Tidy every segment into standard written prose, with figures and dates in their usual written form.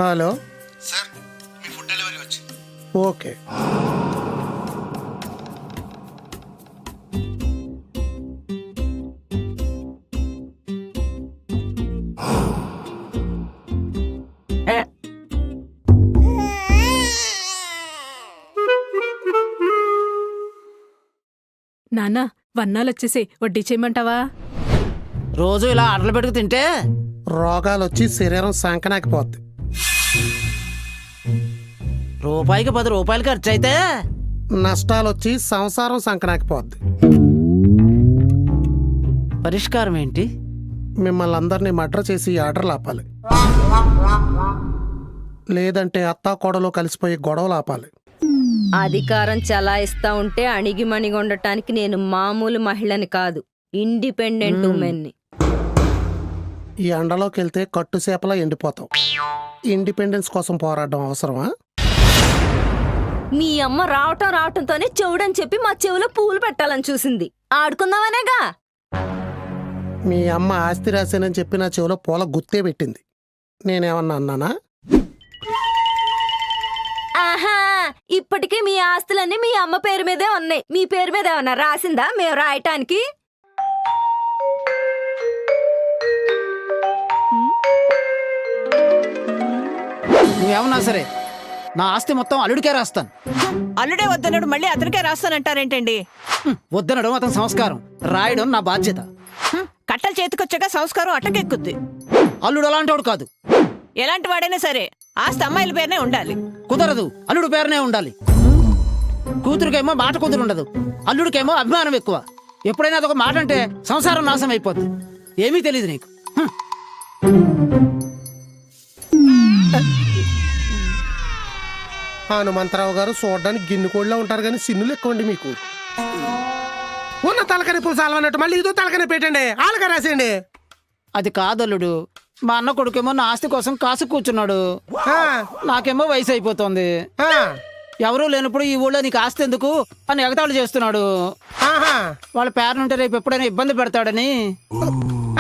Hello sir, మీ food delivery వచ్చి. Okay. నాన్న వన్నాలొచ్చేసి వడ్డీ చేయమంటావా? రోజు ఇలా ఆటలు పెట్టుకు తింటే రోగాలు వచ్చి శరీరం సంకనాకపోద్ది. రూపాయికి 10 రూపాయలు ఖర్చు అయితే నష్టాలు వచ్చి సంసారం సంకనాకపోద్ది. పరిష్కారం ఏంటి? మిమ్మల్ని అందరినీ మర్డర్ చేసి ఆర్డర్లు ఆపాలి, లేదంటే అత్తా కోడలో కలిసిపోయి గొడవలు ఆపాలి. అధికారం చలాయిస్తా ఉంటే అణిగిమణిగి ఉండటానికి నేను మామూలు మహిళని కాదు, ఇండిపెండెంట్ ఉమెన్ని. ఈ ఎండలోకి వెళ్తే కట్టు చేపలా ఎండిపోతాం. ఇండిపెండెన్స్ కోసం పోరాడడం అవసరమా? మీ అమ్మ రావటంతోనే చెవుడని చెప్పి మా చెవులో పూలు పెట్టాలని చూసింది. ఆడుకుందామనేగా. మీ అమ్మ ఆస్తి రాశానని చెప్పి నా చెవిలో పూల గుత్తే పెట్టింది. నేనేమన్నా అన్నానా? ఆహా, ఇప్పటికీ మీ ఆస్తులన్నీ మీ అమ్మ పేరు మీదే ఉన్నాయి. మీ పేరు మీద ఏమన్నా రాసిందా మేము రాయటానికి? నువ్వేమన్నా సరే నా ఆస్తి మొత్తం అల్లుడికే రాస్తాను. అల్లుడే వద్దన్నాడు, మళ్ళీ అతనికే రాస్తానంటారేంటండి? వద్దనడం అతని సంస్కారం, రాయడం నా బాధ్యత. కట్టలు చేతికొచ్చాక సంస్కారం అట్టకెక్కుద్ది. అల్లుడు అలాంటోడు కాదు. ఎలాంటి వాడైనా సరే ఆస్తి అమ్మాయిల పేరునే ఉండాలి. కుదరదు, అల్లుడు పేరునే ఉండాలి. కూతురికేమో మాట కుదురు ఉండదు, అల్లుడికేమో అభిమానం ఎక్కువ. ఎప్పుడైనా అదొక మాట అంటే సంసారం నాశనం అయిపోద్ది. ఏమీ తెలియదు నీకు. హనుమంతరావు గారు చూడడానికి గిన్నె కోడిలా ఉంటారు కానీ సిన్నులు ఎక్కువండి మీకు. ఉన్న తలకని పులుసు అలవన్నట్టు మళ్ళీ ఇదో తలకని పెట్టండి, ఆలుగా రాసేయండి. అది కాదల్లుడు, మా అన్న కొడుకేమో నా ఆస్తి కోసం కాసు కూర్చున్నాడు. నాకేమో వయసు అయిపోతుంది. ఎవరూ లేనప్పుడు ఈ ఊళ్ళో నీకు ఆస్తి ఎందుకు అని ఎగతాళి చేస్తున్నాడు. వాళ్ళ పేరునుంటే రేపు ఎప్పుడైనా ఇబ్బంది పెడతాడని.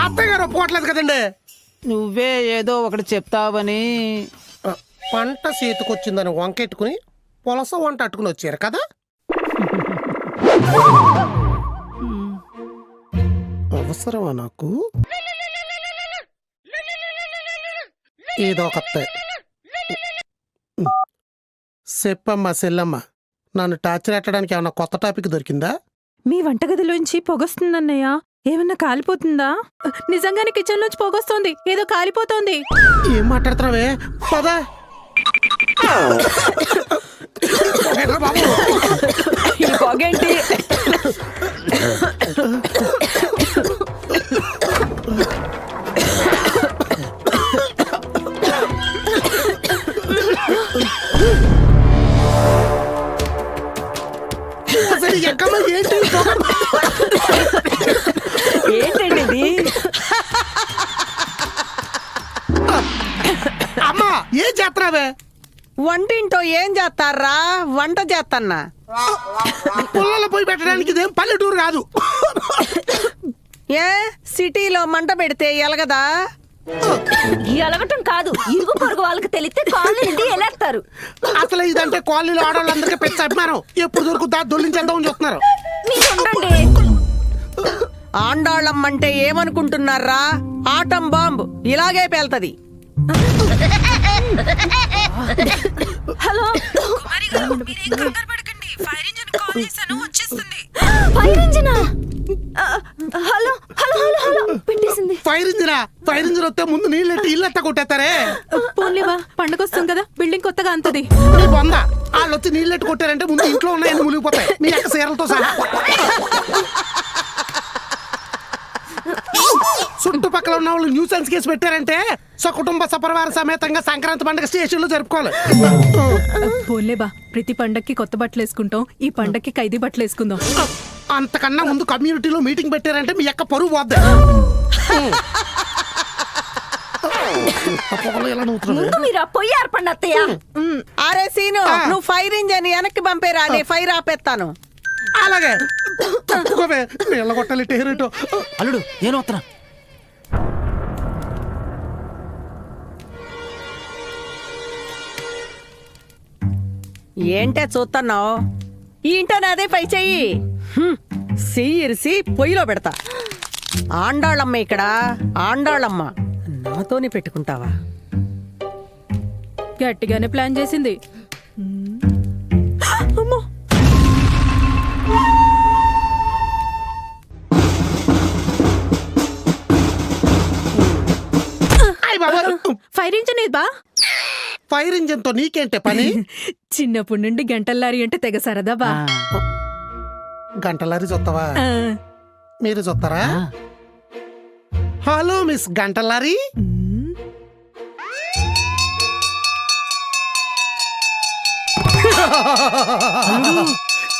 అత్తయ్య గారు ఒప్పుకోవట్లేదు కదండి. నువ్వే ఏదో ఒకటి చెప్తావని. పంట చేతికొచ్చిందని వంకెట్టుకుని పొలస వంట అట్టుకుని వచ్చారు కదా. అవసరమా నాకు? ఏదో ఒక చెప్పమ్మా సెల్లమ్మ, నన్ను టార్చర్ పెట్టడానికి ఏమన్నా కొత్త టాపిక్ దొరికిందా? మీ వంటగదిలోంచి పొగొస్తుందన్నయ్య. ఏమన్నా కాలిపోతుందా? నిజంగానే కిచెన్ లోంచి పొగొస్తోంది, ఏదో కాలిపోతోంది. ఏం మాట్లాడుతున్నావే? పదా ఈ పొగేంటి? ఏంటండి ఇది? అమ్మా ఏం చేస్తున్నావే? వంటింటో ఏం చేస్తారా? వంట చేస్తాన్నా. పుల్లలు పోయి పెట్టడానికి ఇదేం పల్లెటూరు కాదు. ఏ సిటీలో మంట పెడితే ఎలగదా? ఎలగటం కాదు, ఇరుగు పొరుగు వాళ్ళకి తెలిస్తే కాళ్ళు నుండి ఎలేస్తారు. అసలు ఇదంటే కాలనీలో ఆడవాళ్ళందరికీ పెద్ద అభిమానం. ఎప్పుడు దొరుకుతా దొల్లించేద్దామని చూస్తున్నారు. మీరు ఉండండి. ఆండాళ్ళమ్మంటే ఏమనుకుంటున్నారా? ఆటం బాంబు ఇలాగే పేల్తది. హలో, ఫైర్ ఇంజినా? హలో హలో హలో హలో పెట్టేసింది. ఫైర్ ఇంజినా? ఫైర్ ఇంజిన్ వస్తే ముందు నీళ్ళెట్టి ఇల్లెత్త కొట్టేస్తారే. పోన్లేవా, పండగొస్తాం కదా, బిల్డింగ్ కొత్తగా అంతది. నీ బొంద, వాళ్ళు వచ్చి నీళ్ళెట్టు కొట్టారంటే ముందు ఇంట్లో ఉన్నాయని మునిగిపోతాయి మీ యొక్క సీరలతో సహా. చుట్టుపక్కల ఉన్న వాళ్ళు న్యూసెన్స్ కేసు పెట్టారంటే సకుటుంబ సపరివార సమేతంగా సంక్రాంతి పండుగ స్టేషన్ లో జరుపుకోవాలి. పోన్లేబా, ప్రతి పండక్కి కొత్త బట్టలు వేసుకుంటాం, ఈ పండక్కి ఖైదీ బట్టలు వేసుకుందాం. అంతకన్నా ముందు కమ్యూనిటీలో మీటింగ్ పెట్టారంటే మీ యొక్క పరువు పోద్ది. ముందు మీరు ఆ పొయ్యి ఏర్పండి అత్తయ్య. అరే సీను, నువ్వు ఫైర్ ఇంజన్ వెనక్కి పంపేరా, నేను ఫైర్ ఆపేస్తాను. అలాగే నీళ్ళ కొట్టాలి టేరేటో. అల్లుడు నేను వస్తున్నా. ఏంటే చూస్తున్నావు ఈ ఇంటనే అదే పై చెయ్యి చెయ్యి ఇరిసి పొయ్యిలో పెడతా ఆండాళ్ళమ్మ ఇక్కడ ఆండాళ్ళమ్మ నాతోనే పెట్టుకుంటావా గట్టిగానే ప్లాన్ చేసింది. అమ్మో! అయ్ బాబోయ్. ఫైర్ ఇంజన్ ఇది బా. ఫైర్ ఇంజన్ తో నీకేంటే పని? చిన్నప్పటి నుండి గంటల్లారి అంటే తెగ సరదా బా. గంటలారి చూస్తావా? ఆ. మీరు చూస్తారా? హలో మిస్ గంటలారి. మ్మ్.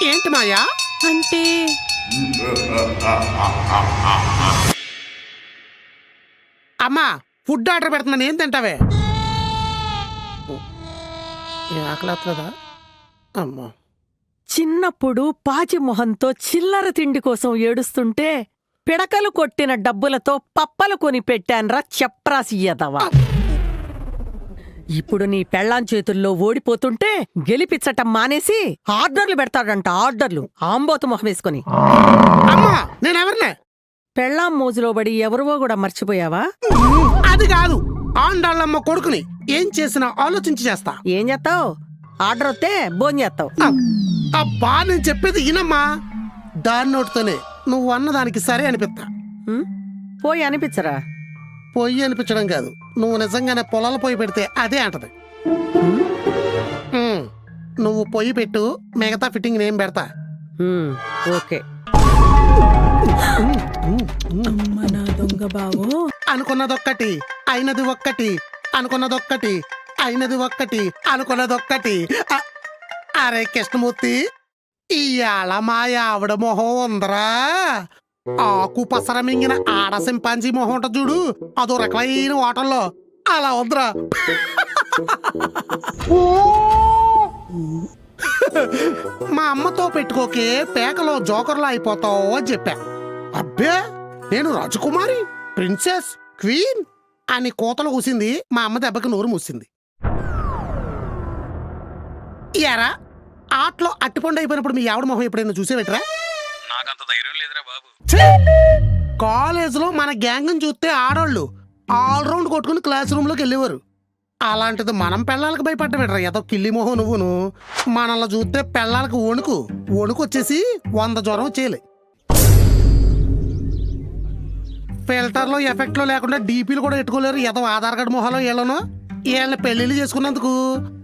ఏంటి మాయా? అంటే అమ్మా ఫుడ్ ఆర్డర్ పెడుతున్నాను, ఏం తింటావే? ఆకలేదా? అమ్మా చిన్నప్పుడు పాచి మొహంతో చిల్లర తిండి కోసం ఏడుస్తుంటే పిడకలు కొట్టిన డబ్బులతో పప్పలు కొని పెట్టాన్రా చెప్రాసియ్యదవా. ఇప్పుడు నీ పెళ్ళాం చేతుల్లో ఓడిపోతుంటే గెలిపించటం మానేసి ఆర్డర్లు పెడతాడంట, ఆర్డర్లు. ఆంబోతు మొహం వేసుకుని. అమ్మా నేనెవరినే? పెళ్ళాం మోజులో పడి ఎవరివో కూడా మర్చిపోయావా? అది కాదు, ఆండాళ్ళమ్మ కొడుకుని. ఏం చేసినా ఆలోచించి చేస్తా. ఏం చేస్తావు? ఆర్డర్ వస్తే భోజనం చేస్తావు. అబ్బా నేను చెప్పేది ఇనమ్మా. దాని నోటితోనే నువ్వు అన్నదానికి సరే అనిపిస్తా. పోయి అనిపించరా? పొయ్యి అనిపించడం కాదు, నువ్వు నిజంగానే పొలాల పొయ్యి పెడితే అదే అంటది. నువ్వు పొయ్యి పెట్టు, మిగతా ఫిట్టింగ్ నేను పెడతా. ఓకే. అమ్మ నా దొంగ బావో. అనుకున్నదొక్కటి అయినది ఒక్కటి, అనుకున్నదొక్కటి అయినది ఒక్కటి, అనుకున్నదొక్కటి. అరే కృష్ణమూర్తి, ఇయాళ మా ఆవిడ మొహం ఉందరా. ఆకు పసర మింగిన ఆడ సింపాంజీ మొహం ఉంట చూడు, అదో రకమైన ఓటల్లో అలా ఉందిరా. మా అమ్మతో పెట్టుకోకే, పేకలో జోకర్లా అయిపోతావు అని చెప్పా. అబ్బే నేను రాజకుమారి, ప్రిన్సెస్, క్వీన్ అని కోతలు కూసింది. మా అమ్మ దెబ్బకి నోరు మూసింది. యారా ఆటలో అట్టిపండు అయిపోయినప్పుడు మీ ఆవిడ మొహం ఎప్పుడైనా చూసేవిట్రా? నాకంత ధైర్యం లేదురా బాబు. కాలేజీలో మన గ్యాంగ్ చూస్తే ఆడోళ్ళు ఆల్రౌండ్ కొట్టుకుని క్లాస్ రూమ్ లోకి వెళ్ళేవారు. అలాంటిది మనం పెళ్ళాలకు భయపడ్డవిడ్రా ఏదో కిల్లి మొహం నువ్వును. మనల్ని చూస్తే పెళ్ళాలకు వణుకు వచ్చేసి 100 జ్వరం వచ్చేయాలి. ఫిల్టర్లో ఎఫెక్ట్లో లేకుండా డీపీలు కూడా పెట్టుకోలేరు ఏదో ఆధార్ కార్డు మొహాలో వీళ్ళను. వీళ్ళని పెళ్లిళ్ళు చేసుకున్నందుకు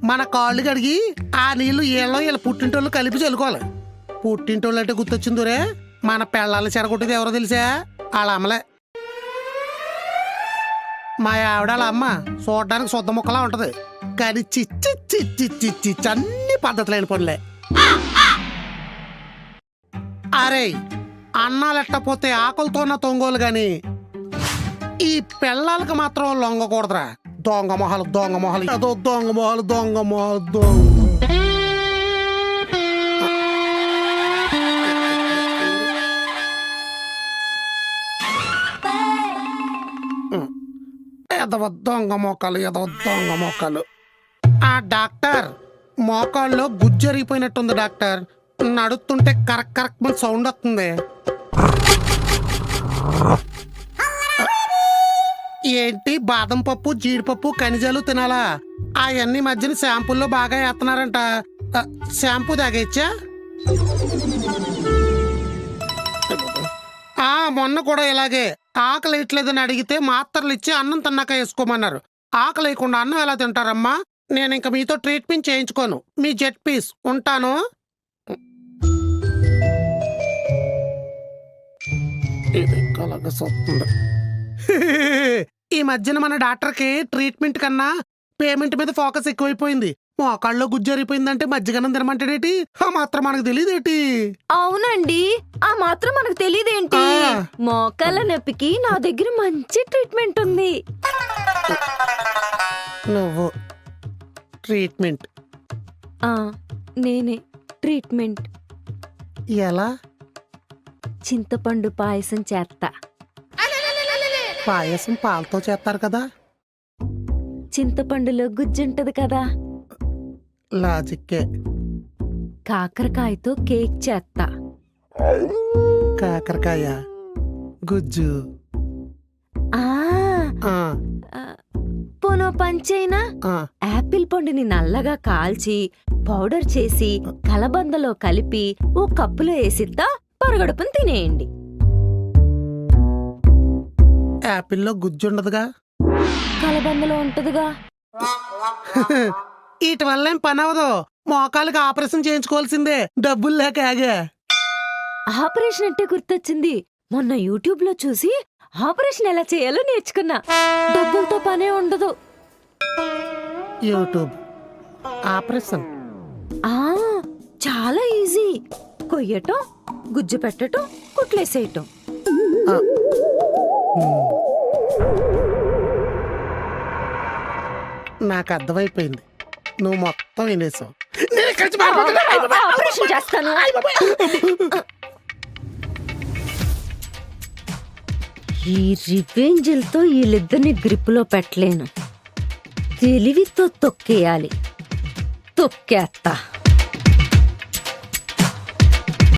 మన కాళ్ళు కడిగి ఆ నీళ్లు వీళ్ళ పుట్టింటోళ్ళు కలిపి చల్లుకోవాలి. పుట్టింటోళ్ళు అంటే గుర్తొచ్చిందిరే, మన పెళ్ళాలు చెరగొట్టేది ఎవరో తెలుసా? వాళ్ళ అమ్మలే. మా ఆవిడ వాళ్ళ అమ్మ చూడడానికి శుద్ధ ముక్కలా ఉంటది, కానీ చిచ్చి అన్ని పద్ధతులైన పనులే. అరే అన్నాలెట్టపోతే ఆకలితోన్న తొంగోలు గాని ఈ పెళ్ళాలకు మాత్రం లొంగకూడదురా. దొంగ మొహాలు ఏదో దొంగ మొహాలు దొంగ మోకాలు. ఆ డాక్టర్ మోకాల్లో గుజ్జరిగిపోయినట్టుంది డాక్టర్. నడుస్తుంటే కరెక్ట్ సౌండ్ వస్తుంది. ఏంటి బాదం పప్పు, జీడిపప్పు, ఖనిజాలు తినాలా? అవన్నీ మధ్యన షాంపూల్లో బాగా వేస్తున్నారంట. షాంపూ తాగేచ్చా? మొన్న కూడా ఇలాగే ఆకలి ఇట్లేదని అడిగితే మాత్రలు ఇచ్చి అన్నం తిన్నాక వేసుకోమన్నారు. ఆకలి లేకుండా అన్నం ఎలా తింటారమ్మా? నేను ఇంక మీతో ట్రీట్మెంట్ చేయించుకోను. మీ జెట్ పీస్ ఉంటాను. ఈ మధ్యన మన డాక్టర్కి ట్రీట్మెంట్ కన్నా పేమెంట్ మీద ఫోకస్ ఎక్కువైపోయింది. మోకాళ్ళలో గుజ్జరిపోయిందంటే మజ్జిగన్నం తినమంటాడేటి? ఆ మాత్రం మనకు తెలియదేటి? అవునండి, ఆ మాత్రం మనకు తెలియదేంటి? మోకాళ్ళ నొప్పికి నా దగ్గర మంచి ట్రీట్మెంట్ ఉంది. నువ్వు ట్రీట్మెంట్? నేనే ట్రీట్మెంట్. ఎలా? చింతపండు పాయసం చేస్తా. పాయసం పాలతో చేస్తారు కదా? చింతపండులో గుజ్జుంటది కదా. లాజిక్కే. కాకరకాయతో కేక్ చేస్తా. కాకరకాయ గుజ్జు. ఆ ఆ, పోనో పంచైనా ఆ. యాపిల్ పండుని నల్లగా కాల్చి పౌడర్ చేసి కలబందలో కలిపి ఓ కప్పులో వేసిద్దా, పరగడుపుని తినేయండి. యాపిల్లో గుజ్జు ఉండదుగా. కలబందలో ఉంటదిగా. వీటి వల్ల ఏం పని అవదు. మోకాళ్ళకి ఆపరేషన్ చేయించుకోవాల్సిందే, డబ్బులు లేక ఆగా. ఆపరేషన్ అంటే గుర్తొచ్చింది. మొన్న యూట్యూబ్ లో చూసి ఆపరేషన్ ఎలా చేయాలో నేర్చుకున్నా. డబ్బులతో పనే ఉండదు. YouTube operation. ఆ చాలా ఈజీ. కొయ్యటం, గుజ్జు పెట్టటం, కుట్లేసేయటం. నాకు అర్థమైపోయింది. నువ్వు మొత్తం వినేసావు. ఆపరేషన్ చేస్తాను. ఈ రివెంజ్లతో వీళ్ళిద్దరిని గ్రిప్పులో పెట్టలేను. తెలివితో తొక్కేయాలి. తొక్కేస్తా.